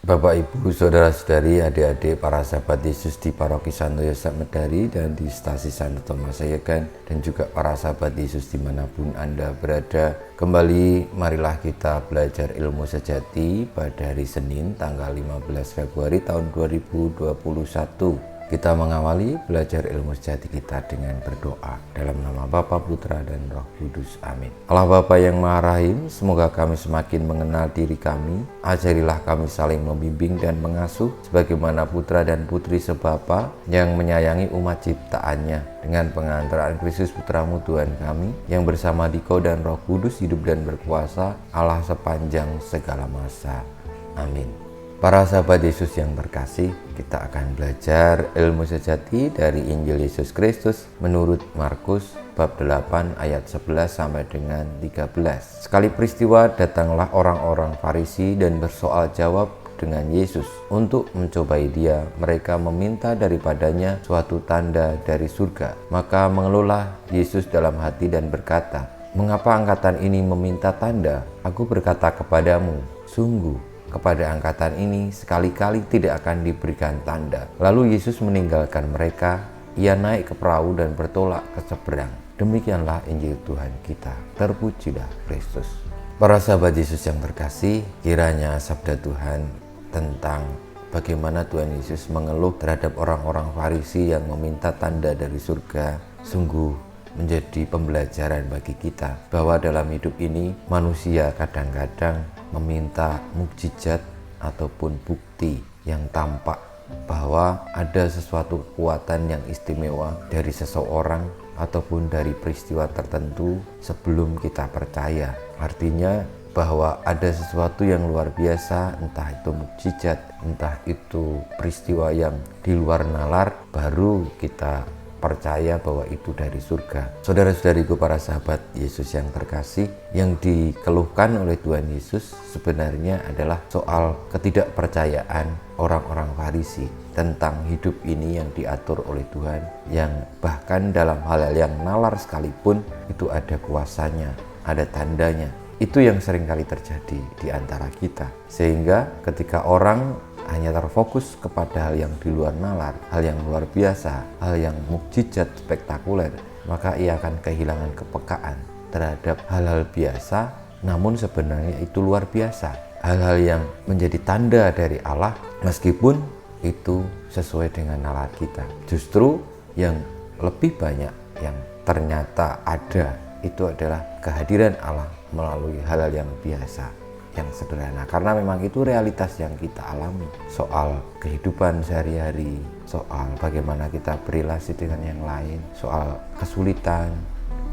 Bapak, Ibu, Saudara-saudari, adik-adik, para sahabat Yesus di Paroki Santo Yosef Medari dan di Stasi Santo Thomas Sayegan, dan juga para sahabat Yesus dimanapun Anda berada. Kembali marilah kita belajar ilmu sejati pada hari Senin tanggal 15 Februari tahun 2021. Kita mengawali belajar ilmu sejati kita dengan berdoa dalam nama Bapa, Putra, dan Roh Kudus. Amin. Allah Bapa yang Maha Rahim, semoga kami semakin mengenal diri kami. Ajarilah kami saling membimbing dan mengasuh sebagaimana putra dan putri sebapa yang menyayangi umat ciptaannya. Dengan pengantaran Kristus Putramu Tuhan kami, yang bersama Dikau dan Roh Kudus hidup dan berkuasa Allah sepanjang segala masa. Amin. Para sahabat Yesus yang terkasih, kita akan belajar ilmu sejati dari Injil Yesus Kristus menurut Markus bab 8 ayat 11 sampai dengan 13. Sekali peristiwa datanglah orang-orang Farisi dan bersoal jawab dengan Yesus untuk mencobai dia. Mereka meminta daripadanya suatu tanda dari surga. Maka mengeluhlah Yesus dalam hati dan berkata, "Mengapa angkatan ini meminta tanda? Aku berkata kepadamu, sungguh kepada angkatan ini sekali-kali tidak akan diberikan tanda." Lalu Yesus meninggalkan mereka, ia naik ke perahu dan bertolak ke seberang. Demikianlah Injil Tuhan kita. Terpujilah Kristus. Para sahabat Yesus yang terkasih, kiranya sabda Tuhan tentang bagaimana Tuhan Yesus mengeluh terhadap orang-orang Farisi yang meminta tanda dari surga sungguh menjadi pembelajaran bagi kita, bahwa dalam hidup ini manusia kadang-kadang meminta mukjizat ataupun bukti yang tampak bahwa ada sesuatu kekuatan yang istimewa dari seseorang ataupun dari peristiwa tertentu sebelum kita percaya. Artinya bahwa ada sesuatu yang luar biasa, entah itu mukjizat, entah itu peristiwa yang di luar nalar, baru kita percaya bahwa itu dari surga. Saudara-saudariku, para sahabat Yesus yang terkasih, yang dikeluhkan oleh Tuhan Yesus sebenarnya adalah soal ketidakpercayaan orang-orang Farisi tentang hidup ini yang diatur oleh Tuhan, yang bahkan dalam hal-hal yang nalar sekalipun itu ada kuasanya, ada tandanya. Itu yang seringkali terjadi di antara kita, sehingga ketika orang hanya terfokus kepada hal yang di luar nalar, hal yang luar biasa, hal yang mukjizat spektakuler, maka ia akan kehilangan kepekaan terhadap hal-hal biasa, namun sebenarnya itu luar biasa. Hal-hal yang menjadi tanda dari Allah, meskipun itu sesuai dengan nalar kita. Justru yang lebih banyak yang ternyata ada, itu adalah kehadiran Allah melalui hal-hal yang biasa, yang sederhana, karena memang itu realitas yang kita alami, soal kehidupan sehari-hari, soal bagaimana kita berrelasi dengan yang lain, soal kesulitan,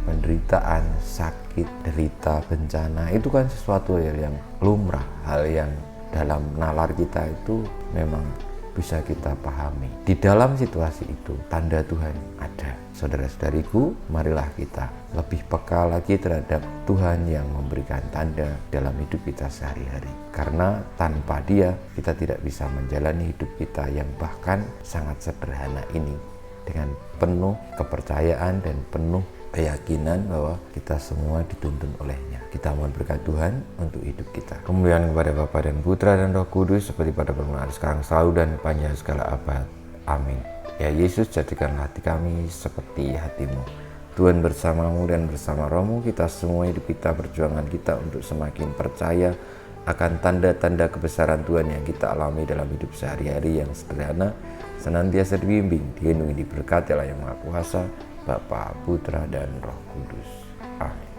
penderitaan, sakit, derita, bencana. Itu kan sesuatu yang lumrah, hal yang dalam nalar kita itu memang bisa kita pahami. Di dalam situasi itu tanda Tuhan ada. Saudara-saudariku, marilah kita lebih peka lagi terhadap Tuhan yang memberikan tanda dalam hidup kita sehari-hari. Karena tanpa Dia, kita tidak bisa menjalani hidup kita yang bahkan sangat sederhana ini dengan penuh kepercayaan dan penuh keyakinan bahwa kita semua dituntun oleh-Nya. Kita mohon berkat Tuhan untuk hidup kita. Kemuliaan kepada Bapa dan Putra dan Roh Kudus, seperti pada permulaan sekarang, selalu, dan panjang segala abad. Amin. Ya Yesus, jadikanlah hati kami seperti hati-Mu. Tuhan bersamamu dan bersama Roh-Mu, kita semua hidup kita, perjuangan kita untuk semakin percaya akan tanda-tanda kebesaran Tuhan yang kita alami dalam hidup sehari-hari yang sederhana, senantiasa dibimbing, dilindungi, diberkati oleh Yang Maha Kuasa, Bapa, Putra, dan Roh Kudus. Amin.